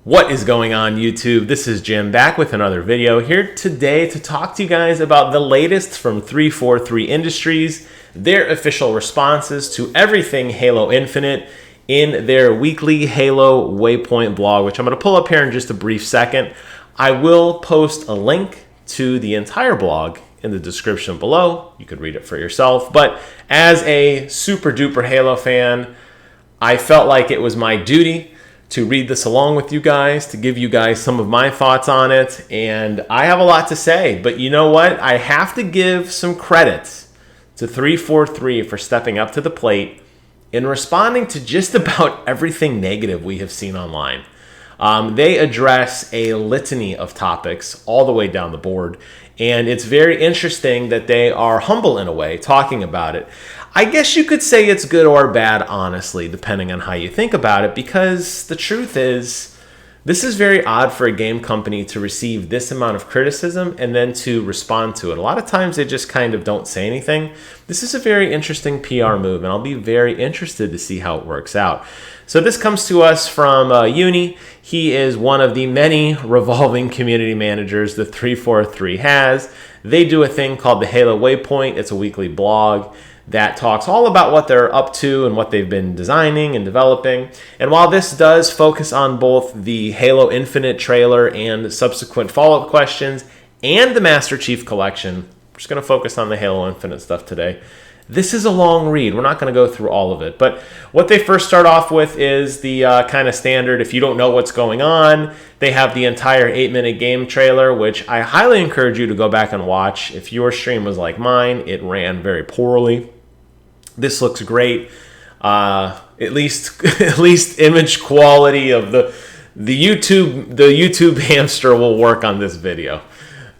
What is going on, YouTube? This is Jim back with another video here today to talk to you guys about the latest from 343 Industries, their official responses to everything Halo Infinite in their weekly Halo Waypoint blog, which I'm going to pull up here in just a brief second. I will post a link to the entire blog in the description below. You could read it for yourself. But as a super duper Halo fan, I felt like it was my duty to read this along with you guys, to give you guys some of my thoughts on it. And I have a lot to say, but you know what? I have to give some credit to 343 for stepping up to the plate in responding to just about everything negative we have seen online. They address a litany of topics all the way down the board, and it's very interesting that they are humble in a way, talking about it. I guess you could say it's good or bad, honestly, depending on how you think about it, because the truth is, this is very odd for a game company to receive this amount of criticism and then to respond to it. A lot of times they just kind of don't say anything. This is a very interesting PR move, and I'll be very interested to see how it works out. So this comes to us from Uni. He is one of the many revolving community managers that 343 has. They do a thing called the Halo Waypoint. It's a weekly blog that talks all about what they're up to and what they've been designing and developing. And while this does focus on both the Halo Infinite trailer and subsequent follow-up questions and the Master Chief Collection, we're just going to focus on the Halo Infinite stuff today. This is a long read. We're not going to go through all of it. But what they first start off with is the kind of standard, if you don't know what's going on, they have the entire 8-minute game trailer, which I highly encourage you to go back and watch. If your stream was like mine, it ran very poorly. This looks great. At least image quality of the YouTube hamster will work on this video.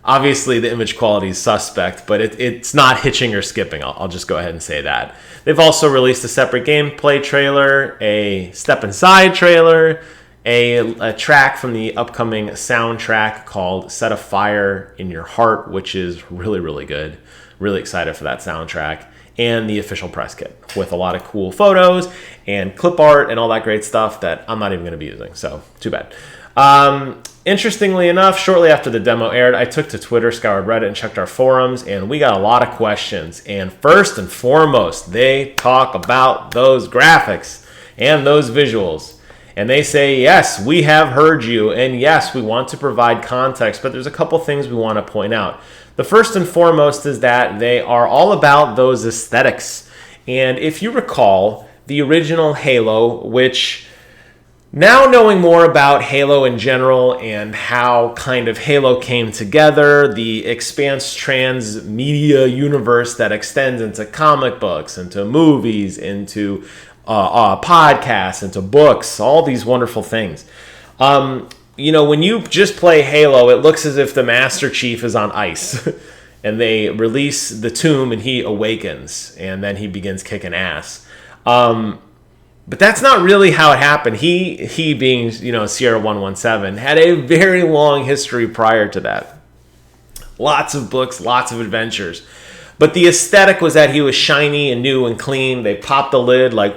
Obviously, the image quality is suspect, but it's not hitching or skipping. I'll just go ahead and say that. They've also released a separate gameplay trailer, a Step Inside trailer, a track from the upcoming soundtrack called Set a Fire in Your Heart, which is really, really good. Really excited for that soundtrack. And the official press kit with a lot of cool photos and clip art and all that great stuff that I'm not even going to be using, so too bad. Interestingly enough, shortly after the demo aired, I took to Twitter, scoured Reddit, and checked our forums, and we got a lot of questions. And first and foremost, they talk about those graphics and those visuals. And they say, yes, we have heard you, and yes, we want to provide context, but there's a couple things we want to point out. The first and foremost is that they are all about those aesthetics. And if you recall, the original Halo, which now knowing more about Halo in general and how kind of Halo came together, the Expanse transmedia universe that extends into comic books, into movies, into podcasts, into books, all these wonderful things. You know, when you just play Halo, it looks as if the Master Chief is on ice. And they release the tomb and he awakens. And then he begins kicking ass. But that's not really how it happened. He being, you know, Sierra 117, had a very long history prior to that. Lots of books, lots of adventures. But the aesthetic was that he was shiny and new and clean. They popped the lid like,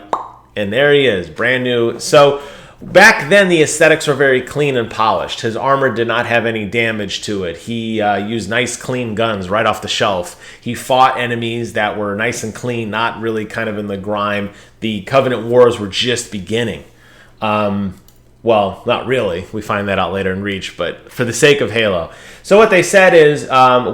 and there he is, brand new. So back then, the aesthetics were very clean and polished. His armor did not have any damage to it. He used nice, clean guns right off the shelf. He fought enemies that were nice and clean, not really kind of in the grime. The Covenant Wars were just beginning. Well, not really. We find that out later in Reach, but for the sake of Halo. So what they said is,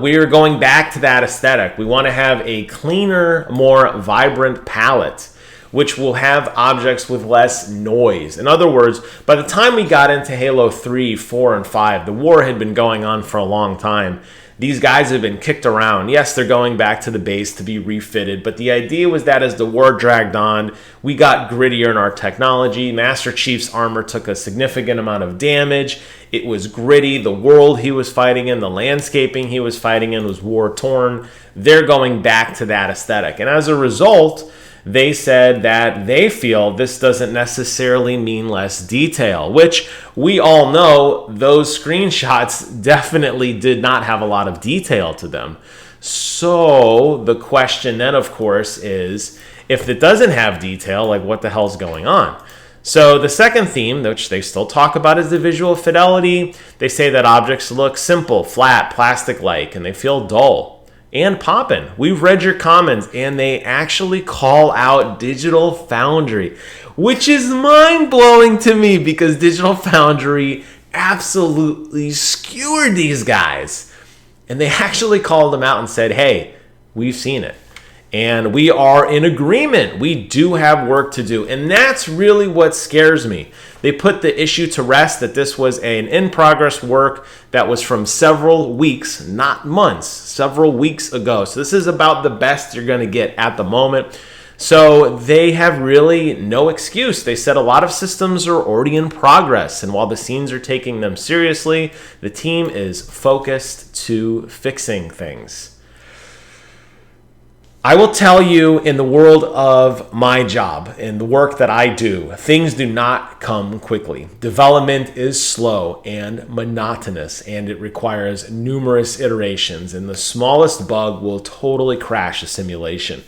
we are going back to that aesthetic. We want to have a cleaner, more vibrant palette, which will have objects with less noise. In other words, by the time we got into Halo 3, 4, and 5, the war had been going on for a long time. These guys have been kicked around. Yes, they're going back to the base to be refitted, but the idea was that as the war dragged on, we got grittier in our technology. Master Chief's armor took a significant amount of damage. It was gritty. The world he was fighting in, the landscaping he was fighting in was war-torn. They're going back to that aesthetic. And as a result, they said that they feel this doesn't necessarily mean less detail, which we all know those screenshots definitely did not have a lot of detail to them. So the question then, of course, is if it doesn't have detail, like what the hell's going on? So the second theme, which they still talk about, is the visual fidelity. They say that objects look simple, flat, plastic-like, and they feel dull and poppin'. We've read your comments, and they actually call out Digital Foundry, which is mind-blowing to me because Digital Foundry absolutely skewered these guys. And they actually called them out and said, hey, we've seen it. And we are in agreement. We do have work to do. And that's really what scares me. They put the issue to rest that this was an in-progress work that was from several weeks, not months, several weeks ago. So this is about the best you're going to get at the moment. So they have really no excuse. They said a lot of systems are already in progress. And while the scenes are taking them seriously, the team is focused to fixing things. I will tell you, in the world of my job, in the work that I do, things do not come quickly. Development is slow and monotonous, and it requires numerous iterations, and the smallest bug will totally crash a simulation.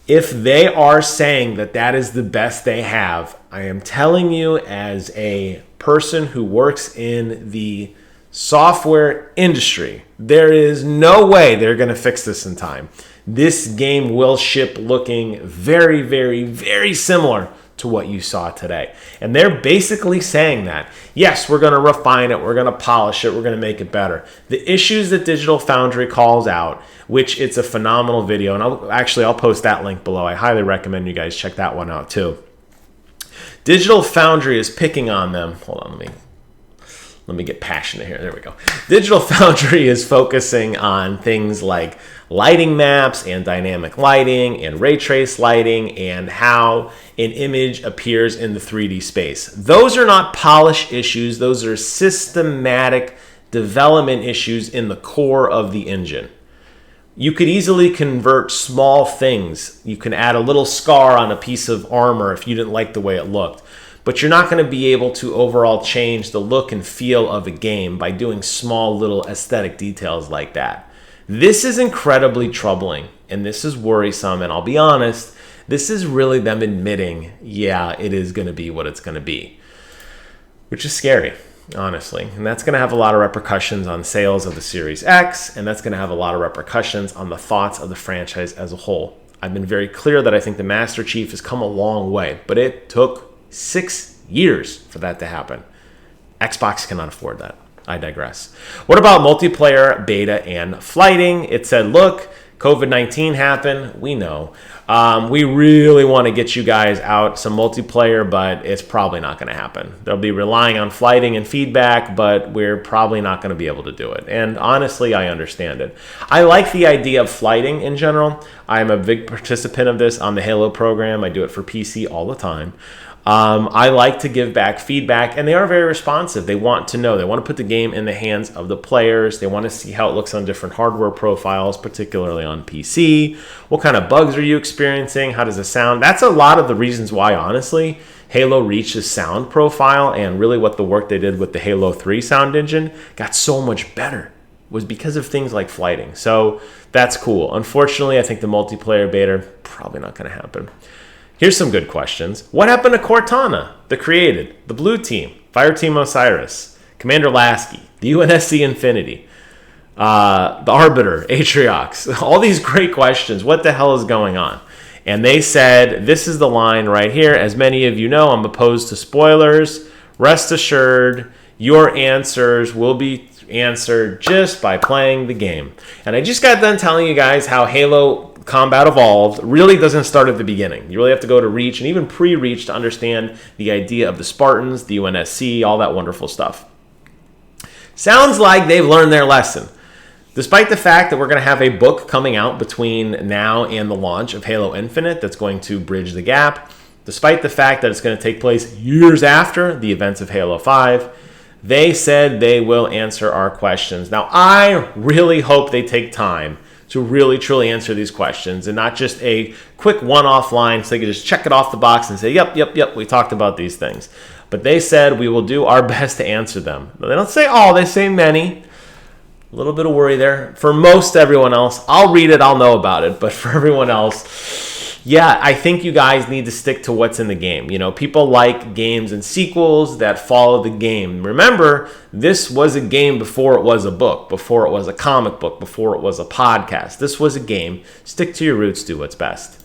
If they are saying that that is the best they have, I am telling you, as a person who works in the software industry, there is no way they're going to fix this in time. This game will ship looking very, very, very similar to what you saw today. And they're basically saying that, yes, we're going to refine it, we're going to polish it, we're going to make it better. The issues that Digital Foundry calls out, which it's a phenomenal video, and I'll post that link below. I highly recommend you guys check that one out too. Digital Foundry is picking on them. Hold on, let me get passionate here. There we go. Digital Foundry is focusing on things like lighting maps and dynamic lighting and ray trace lighting and how an image appears in the 3D space. Those are not polish issues. Those are systematic development issues in the core of the engine. You could easily convert small things. You can add a little scar on a piece of armor if you didn't like the way it looked. But you're not going to be able to overall change the look and feel of a game by doing small little aesthetic details like that. This is incredibly troubling, and this is worrisome, and I'll be honest, this is really them admitting, yeah, it is going to be what it's going to be, which is scary, honestly. And that's going to have a lot of repercussions on sales of the Series X, and that's going to have a lot of repercussions on the thoughts of the franchise as a whole. I've been very clear that I think the Master Chief has come a long way, but it took 6 years for that to happen. Xbox cannot afford that. I digress. What about multiplayer, beta, and flighting? It said, look, COVID-19 happened. We know. We really want to get you guys out some multiplayer, but it's probably not going to happen. They'll be relying on flighting and feedback, but we're probably not going to be able to do it. And honestly, I understand it. I like the idea of flighting in general. I'm a big participant of this on the Halo program. I do it for PC all the time. I like to give back feedback, and they are very responsive. They want to know. They want to put the game in the hands of the players. They want to see how it looks on different hardware profiles, particularly on PC. What kind of bugs are you experiencing? How does it sound? That's a lot of the reasons why, honestly, Halo reached sound profile, and really what the work they did with the Halo 3 sound engine got so much better was because of things like flighting. So that's cool. Unfortunately, I think the multiplayer beta probably not going to happen. Here's some good questions. What happened to Cortana, the Created, the Blue Team, Fireteam Osiris, Commander Lasky, the UNSC Infinity, the Arbiter, Atriox? All these great questions. What the hell is going on? And they said, this is the line right here. As many of you know, I'm opposed to spoilers. Rest assured, your answers will be answered just by playing the game. And I just got done telling you guys how Halo Combat Evolved really doesn't start at the beginning. You really have to go to Reach and even pre-Reach to understand the idea of the Spartans, the UNSC, all that wonderful stuff. Sounds like they've learned their lesson. Despite the fact that we're going to have a book coming out between now and the launch of Halo Infinite that's going to bridge the gap, despite the fact that it's going to take place years after the events of Halo 5, they said they will answer our questions. Now, I really hope they take time to really, truly answer these questions and not just a quick one-off line so they can just check it off the box and say, yep, we talked about these things. But they said we will do our best to answer them. They don't say all, they say many. A little bit of worry there. For most everyone else, I'll read it, I'll know about it. But for everyone else, Yeah, I think you guys need to stick to what's in the game. You know, people like games and sequels that follow the game. Remember, this was a game before it was a book, before it was a comic book, before it was a podcast. This was a game. Stick to your roots, do what's best.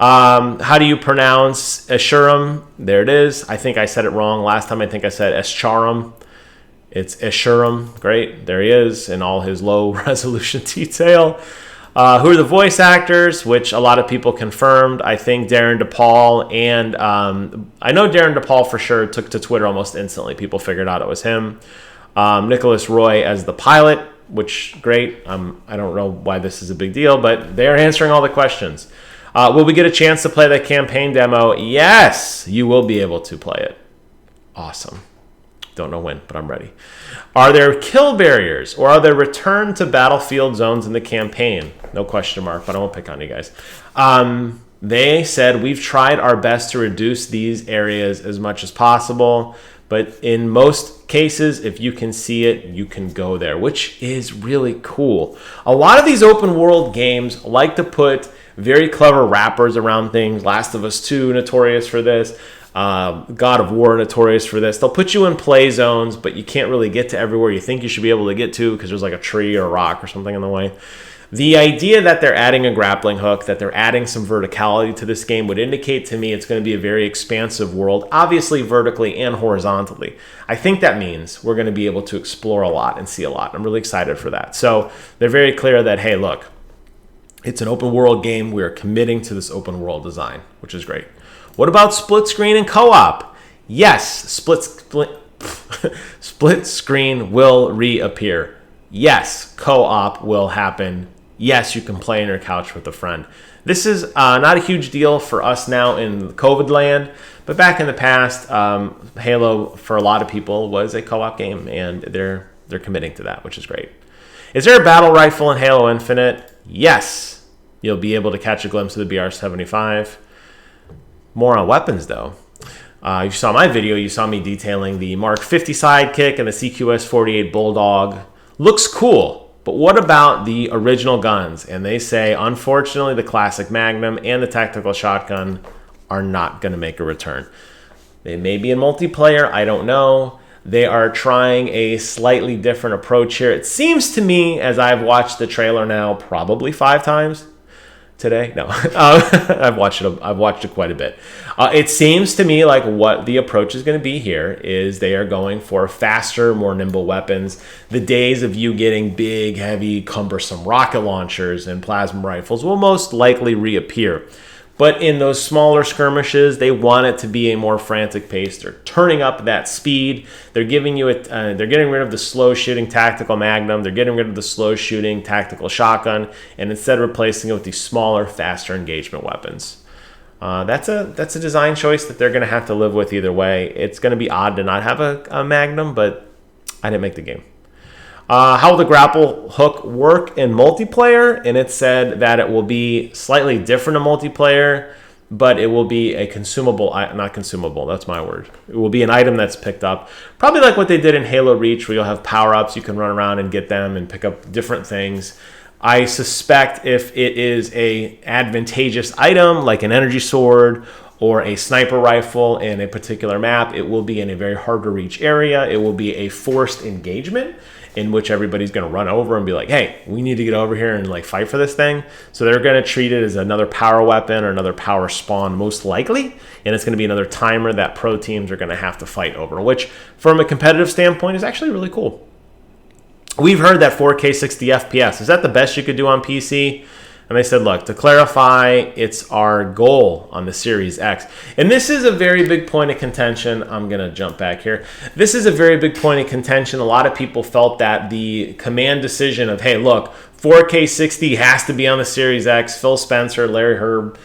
How do you pronounce Eschurum? There it is. I think I said it wrong last time. I think I said Escharum. It's Eschurum. Great. There he is in all his low resolution detail. Who are the voice actors, which a lot of people confirmed. I think Darren DePaul and I know Darren DePaul for sure took to Twitter almost instantly. People figured out it was him. Nicholas Roy as the pilot, which great. I don't know why this is a big deal, but they're answering all the questions. Will we get a chance to play the campaign demo? Yes, you will be able to play it. Awesome. Don't know when, but I'm ready. Are there kill barriers or are there return to battlefield zones in the campaign? No question mark, but I won't pick on you guys. They said we've tried our best to reduce these areas as much as possible, but in most cases, if you can see it, you can go there, which is really cool. A lot of these open world games like to put very clever wrappers around things. Last of Us 2, notorious for this. God of War, notorious for this. They'll put you in play zones, but you can't really get to everywhere you think you should be able to get to because there's like a tree or a rock or something in the way. The idea that they're adding a grappling hook, that they're adding some verticality to this game would indicate to me it's going to be a very expansive world, obviously vertically and horizontally. I think that means we're going to be able to explore a lot and see a lot. I'm really excited for that. So they're very clear that, hey, look, it's an open world game. We are committing to this open world design, which is great. What about split screen and co-op? Yes, split screen will reappear. Yes, co-op will happen. Yes, you can play on your couch with a friend. This is not a huge deal for us now in COVID land, but back in the past, Halo for a lot of people was a co-op game, and they're committing to that, which is great. Is there a battle rifle in Halo Infinite? Yes, you'll be able to catch a glimpse of the BR-75. More on weapons, though. You saw my video. You saw me detailing the Mark 50 sidekick and the CQS-48 Bulldog. Looks cool, but what about the original guns? And they say, unfortunately, the classic Magnum and the tactical shotgun are not going to make a return. They may be in multiplayer. I don't know. They are trying a slightly different approach here. It seems to me, as I've watched the trailer now probably 5 times, today? No. I've watched it quite a bit. It seems to me like what the approach is going to be here is they are going for faster, more nimble weapons. The days of you getting big, heavy, cumbersome rocket launchers and plasma rifles will most likely reappear. But in those smaller skirmishes, they want it to be a more frantic pace. They're turning up that speed. They're giving you they're getting rid of the slow shooting tactical Magnum. They're getting rid of the slow shooting tactical shotgun, and instead replacing it with these smaller, faster engagement weapons. That's a design choice that they're going to have to live with either way. It's going to be odd to not have a Magnum, but I didn't make the game. How will the grapple hook work in multiplayer? And it said that it will be slightly different in multiplayer, but it will be a consumable, not consumable, that's my word. It will be an item that's picked up. Probably like what they did in Halo Reach, where you'll have power-ups, you can run around and get them and pick up different things. I suspect if it is a advantageous item, like an energy sword or a sniper rifle in a particular map, it will be in a very hard-to-reach area. It will be a forced engagement, in which everybody's going to run over and be like, hey, we need to get over here and like fight for this thing. So they're going to treat it as another power weapon or another power spawn, most likely. And it's going to be another timer that pro teams are going to have to fight over, which from a competitive standpoint is actually really cool. We've heard that 4K 60 FPS. Is that the best you could do on PC? And they said, look, to clarify, it's our goal on the Series X. And this is a very big point of contention. I'm going to jump back here. This is a very big point of contention. A lot of people felt that the command decision of, hey, look, 4K 60 has to be on the Series X. Phil Spencer, Larry Herb,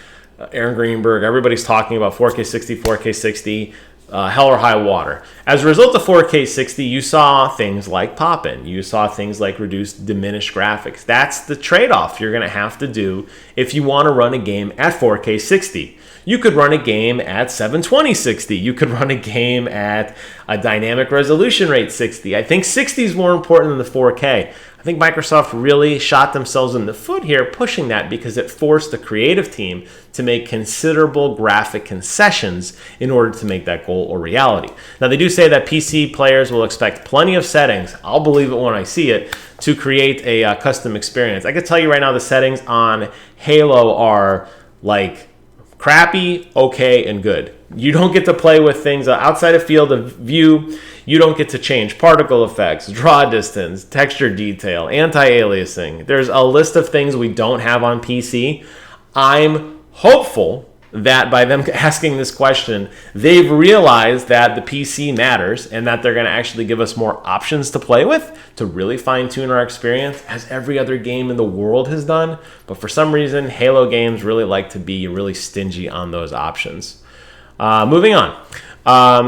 Aaron Greenberg, everybody's talking about 4K 60, 4K 60. Hell or high water. As a result of 4K 60, you saw things like pop-in. You saw things like reduced, diminished graphics. That's the trade-off you're going to have to do if you want to run a game at 4K 60. You could run a game at 720 60. You could run a game at a dynamic resolution rate 60. I think 60 is more important than the 4K. I think Microsoft really shot themselves in the foot here pushing that because it forced the creative team to make considerable graphic concessions in order to make that goal a reality. Now, they do say that PC players will expect plenty of settings. I'll believe it when I see it to create a custom experience. I can tell you right now the settings on Halo are like crappy, okay, and good. You don't get to play with things outside of field of view. You don't get to change particle effects, draw distance, texture detail, anti-aliasing. There's a list of things we don't have on PC. I'm hopeful that by them asking this question, they've realized that the PC matters and that they're going to actually give us more options to play with to really fine-tune our experience, as every other game in the world has done. But for some reason, Halo games really like to be really stingy on those options. Moving on.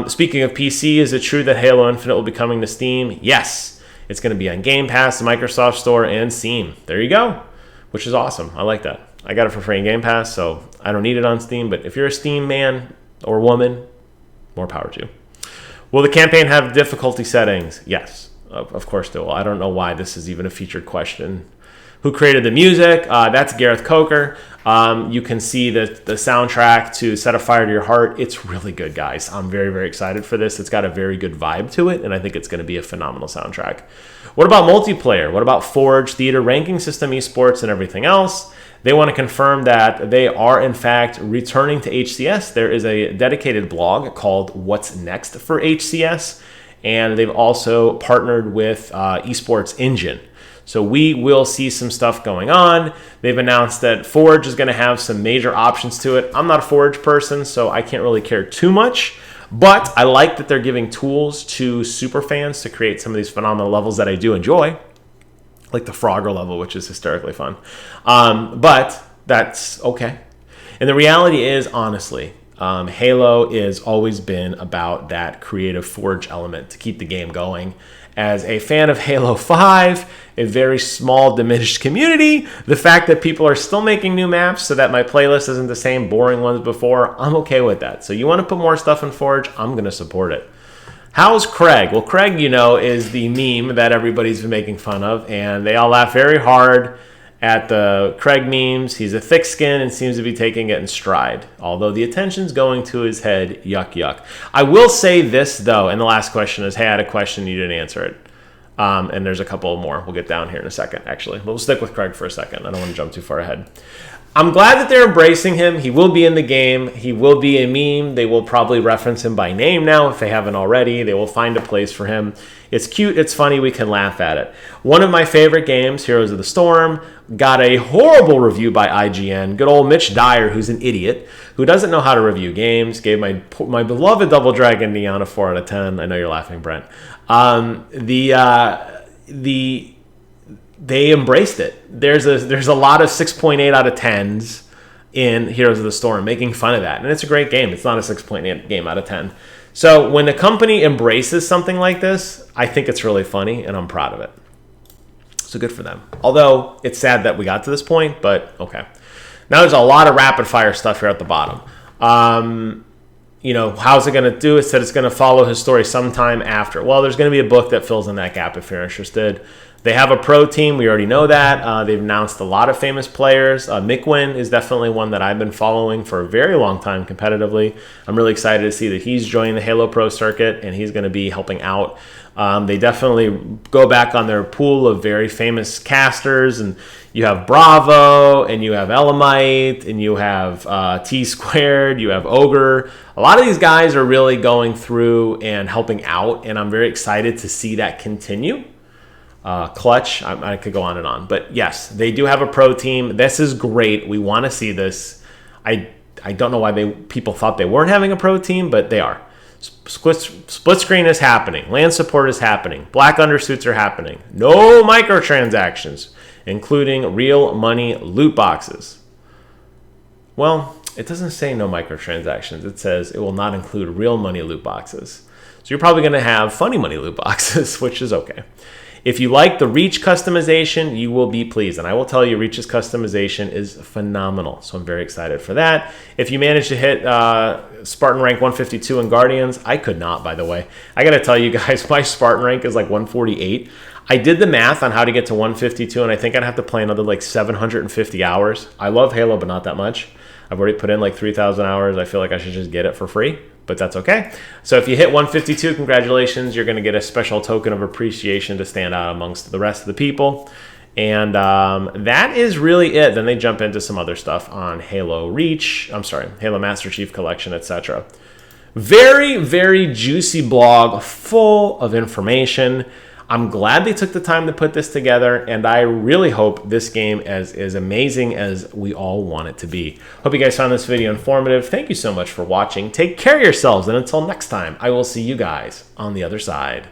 Speaking of PC, is it true that Halo Infinite will be coming to Steam? Yes. It's going to be on Game Pass, the Microsoft Store, and Steam. There you go, which is awesome. I like that. I got it for free in Game Pass, so I don't need it on Steam. But if you're a Steam man or woman, more power to you. Will the campaign have difficulty settings? Yes, of course it will. I don't know why this is even a featured question. Who created the music? That's Gareth Coker. You can see the soundtrack to Set a Fire to Your Heart. It's really good, guys. I'm very, very excited for this. It's got a very good vibe to it, and I think it's going to be a phenomenal soundtrack. What about multiplayer? What about Forge, Theater, ranking system, esports, and everything else? They want to confirm that they are, in fact, returning to HCS. There is a dedicated blog called What's Next for HCS, and they've also partnered with Esports Engine. So we will see some stuff going on. They've announced that Forge is going to have some major options to it. I'm not a Forge person, so I can't really care too much. But I like that they're giving tools to super fans to create some of these phenomenal levels that I do enjoy, like the Frogger level, which is hysterically fun. But that's okay. And the reality is, honestly, Halo has always been about that creative Forge element to keep the game going. As a fan of Halo 5, a very small, diminished community, the fact that people are still making new maps so that my playlist isn't the same boring ones before, I'm okay with that. So you want to put more stuff in Forge, I'm going to support it. How's Craig? Well, Craig, is the meme that everybody's been making fun of, and they all laugh very hard at the Craig memes. He's a thick skin and seems to be taking it in stride, although the attention's going to his head. Yuck, yuck. I will say this, though, and the last question is, hey, I had a question, you didn't answer it. And there's a couple more we'll get down here in a second, actually. We'll stick with Craig for a second. I don't want to jump too far ahead. I'm glad that they're embracing him. He will be in the game. He will be a meme. They will probably reference him by name now if they haven't already. They will find a place for him. It's cute. It's funny. We can laugh at it. One of my favorite games, Heroes of the Storm, got a horrible review by IGN. Good old Mitch Dyer, who's an idiot, who doesn't know how to review games, gave my beloved Double Dragon Neon a 4 out of 10. I know you're laughing, Brent. They embraced it. There's a lot of 6.8 out of 10s in Heroes of the Storm, making fun of that. And it's a great game. It's not a 6.8 game out of 10. So when a company embraces something like this, I think it's really funny, and I'm proud of it. So good for them. Although it's sad that we got to this point, but okay. Now there's a lot of rapid fire stuff here at the bottom. How's it going to do? It said it's going to follow his story sometime after. Well, there's going to be a book that fills in that gap if you're interested. They have a pro team. We already know that. They've announced a lot of famous players. Mikwin is definitely one that I've been following for a very long time competitively. I'm really excited to see that he's joining the Halo Pro circuit, and he's going to be helping out. They definitely go back on their pool of very famous casters, and you have Bravo, and you have Elamite, and you have T-Squared, you have Ogre. A lot of these guys are really going through and helping out, and I'm very excited to see that continue. Clutch, I could go on and on. But yes, they do have a pro team. This is great. We want to see this. I don't know why people thought they weren't having a pro team, but they are. Split screen is happening. Land support is happening. Black undersuits are happening. No microtransactions, including real money loot boxes. Well, it doesn't say no microtransactions. It says it will not include real money loot boxes. So you're probably going to have funny money loot boxes, which is okay. If you like the Reach customization, you will be pleased. And I will tell you, Reach's customization is phenomenal. So I'm very excited for that. If you manage to hit Spartan rank 152 in Guardians, I could not, by the way. I got to tell you guys, my Spartan rank is like 148. I did the math on how to get to 152, and I think I'd have to play another like 750 hours. I love Halo, but not that much. I've already put in like 3,000 hours. I feel like I should just get it for free, but that's okay. So if you hit 152, congratulations. You're going to get a special token of appreciation to stand out amongst the rest of the people. And that is really it. Then they jump into some other stuff on Halo Reach. I'm sorry, Halo Master Chief Collection, etc. Very, very juicy blog full of information. I'm glad they took the time to put this together, and I really hope this game is as amazing as we all want it to be. Hope you guys found this video informative. Thank you so much for watching. Take care of yourselves, and until next time, I will see you guys on the other side.